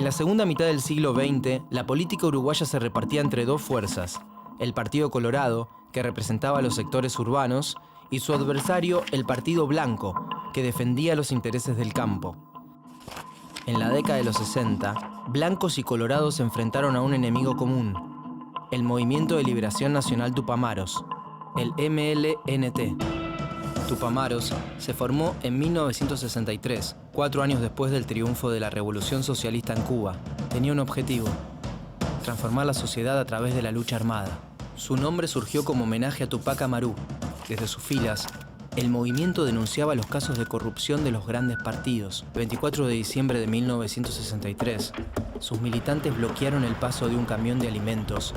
la segunda mitad del siglo XX, la política uruguaya se repartía entre dos fuerzas: el Partido Colorado, que representaba a los sectores urbanos, y su adversario, el Partido Blanco, que defendía los intereses del campo. En la década de los 60, blancos y colorados se enfrentaron a un enemigo común: el Movimiento de Liberación Nacional Tupamaros, el MLNT. Tupamaros se formó en 1963, 4 años después del triunfo de la Revolución Socialista en Cuba. Tenía un objetivo: transformar la sociedad a través de la lucha armada. Su nombre surgió como homenaje a Tupac Amaru. Desde sus filas, el movimiento denunciaba los casos de corrupción de los grandes partidos. El 24 de diciembre de 1963, sus militantes bloquearon el paso de un camión de alimentos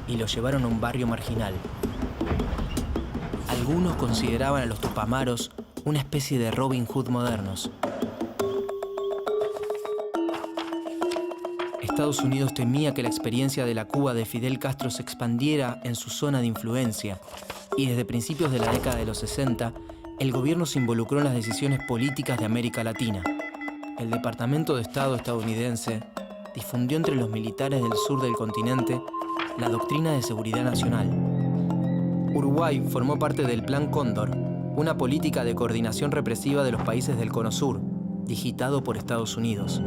y lo llevaron a un barrio marginal. Algunos consideraban a los Tupamaros una especie de Robin Hood modernos. Estados Unidos temía que la experiencia de la Cuba de Fidel Castro se expandiera en su zona de influencia, y desde principios de la década de los 60, el gobierno se involucró en las decisiones políticas de América Latina. El Departamento de Estado estadounidense difundió entre los militares del sur del continente la doctrina de seguridad nacional. Uruguay formó parte del Plan Cóndor, una política de coordinación represiva de los países del Cono Sur, digitado por Estados Unidos.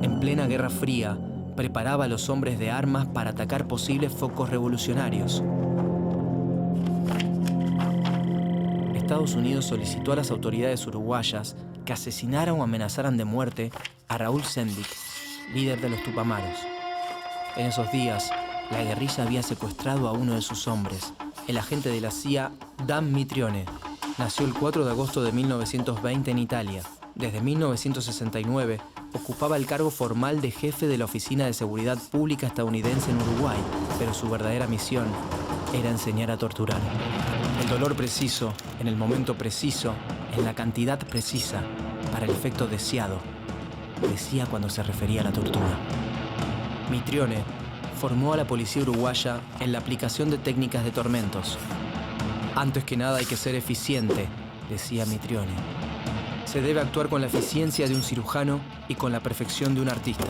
En plena Guerra Fría, preparaba a los hombres de armas para atacar posibles focos revolucionarios. Estados Unidos solicitó a las autoridades uruguayas que asesinaran o amenazaran de muerte a Raúl Sendic, líder de los Tupamaros. En esos días, la guerrilla había secuestrado a uno de sus hombres, el agente de la CIA Dan Mitrione. Nació el 4 de agosto de 1920 en Italia. Desde 1969, ocupaba el cargo formal de jefe de la Oficina de Seguridad Pública estadounidense en Uruguay, pero su verdadera misión era enseñar a torturar. El dolor preciso, en el momento preciso, en la cantidad precisa, para el efecto deseado, decía cuando se refería a la tortura. Mitrione formó a la policía uruguaya en la aplicación de técnicas de tormentos. Antes que nada hay que ser eficiente, decía Mitrione. Se debe actuar con la eficiencia de un cirujano y con la perfección de un artista.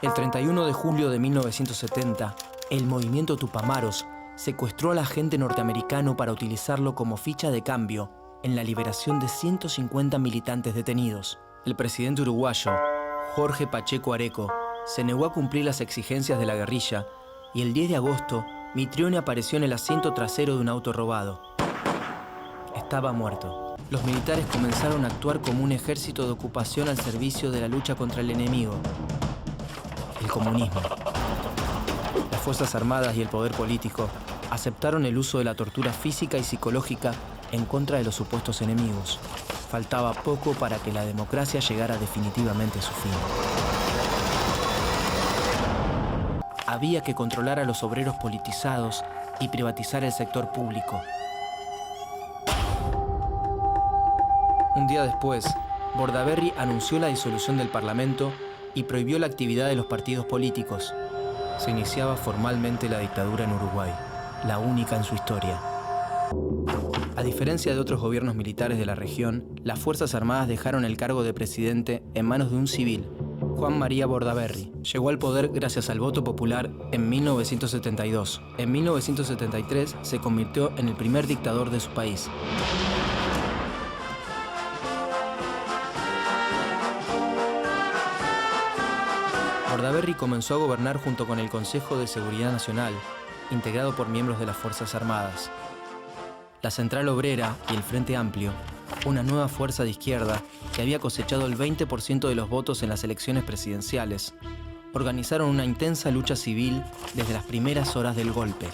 El 31 de julio de 1970, el movimiento Tupamaros secuestró al agente norteamericano para utilizarlo como ficha de cambio en la liberación de 150 militantes detenidos. El presidente uruguayo, Jorge Pacheco Areco, se negó a cumplir las exigencias de la guerrilla y el 10 de agosto, Mitrione apareció en el asiento trasero de un auto robado. Estaba muerto. Los militares comenzaron a actuar como un ejército de ocupación al servicio de la lucha contra el enemigo, el comunismo. Las Fuerzas Armadas y el poder político aceptaron el uso de la tortura física y psicológica en contra de los supuestos enemigos. Faltaba poco para que la democracia llegara definitivamente a su fin. Había que controlar a los obreros politizados y privatizar el sector público. Un día después, Bordaberry anunció la disolución del Parlamento y prohibió la actividad de los partidos políticos. Se iniciaba formalmente la dictadura en Uruguay, la única en su historia. A diferencia de otros gobiernos militares de la región, las Fuerzas Armadas dejaron el cargo de presidente en manos de un civil, Juan María Bordaberry. Llegó al poder gracias al voto popular en 1972. En 1973 se convirtió en el primer dictador de su país. Bordaberry comenzó a gobernar junto con el Consejo de Seguridad Nacional, integrado por miembros de las Fuerzas Armadas. La Central Obrera y el Frente Amplio, una nueva fuerza de izquierda que había cosechado el 20% de los votos en las elecciones presidenciales, organizaron una intensa lucha civil desde las primeras horas del golpe.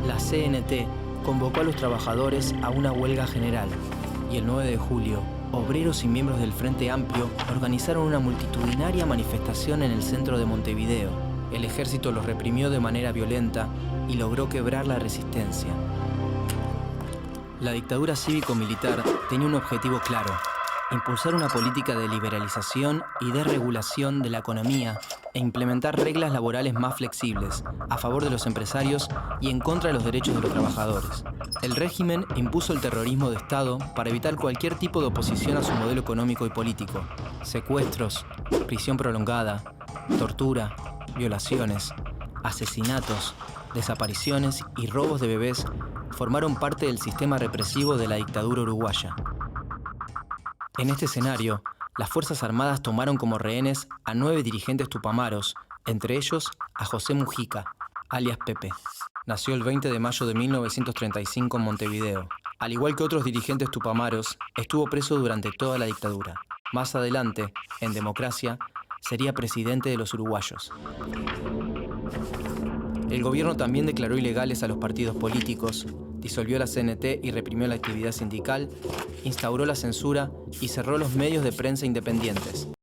La CNT convocó a los trabajadores a una huelga general y el 9 de julio, obreros y miembros del Frente Amplio organizaron una multitudinaria manifestación en el centro de Montevideo. El ejército los reprimió de manera violenta y logró quebrar la resistencia. La dictadura cívico-militar tenía un objetivo claro: impulsar una política de liberalización y desregulación de la economía e implementar reglas laborales más flexibles a favor de los empresarios y en contra de los derechos de los trabajadores. El régimen impuso el terrorismo de Estado para evitar cualquier tipo de oposición a su modelo económico y político. Secuestros, prisión prolongada, tortura, violaciones, asesinatos, desapariciones y robos de bebés formaron parte del sistema represivo de la dictadura uruguaya. En este escenario, las Fuerzas Armadas tomaron como rehenes a 9 dirigentes tupamaros, entre ellos a José Mujica, alias Pepe. Nació el 20 de mayo de 1935 en Montevideo. Al igual que otros dirigentes tupamaros, estuvo preso durante toda la dictadura. Más adelante, en democracia, sería presidente de los uruguayos. El gobierno también declaró ilegales a los partidos políticos, disolvió la CNT y reprimió la actividad sindical, instauró la censura y cerró los medios de prensa independientes.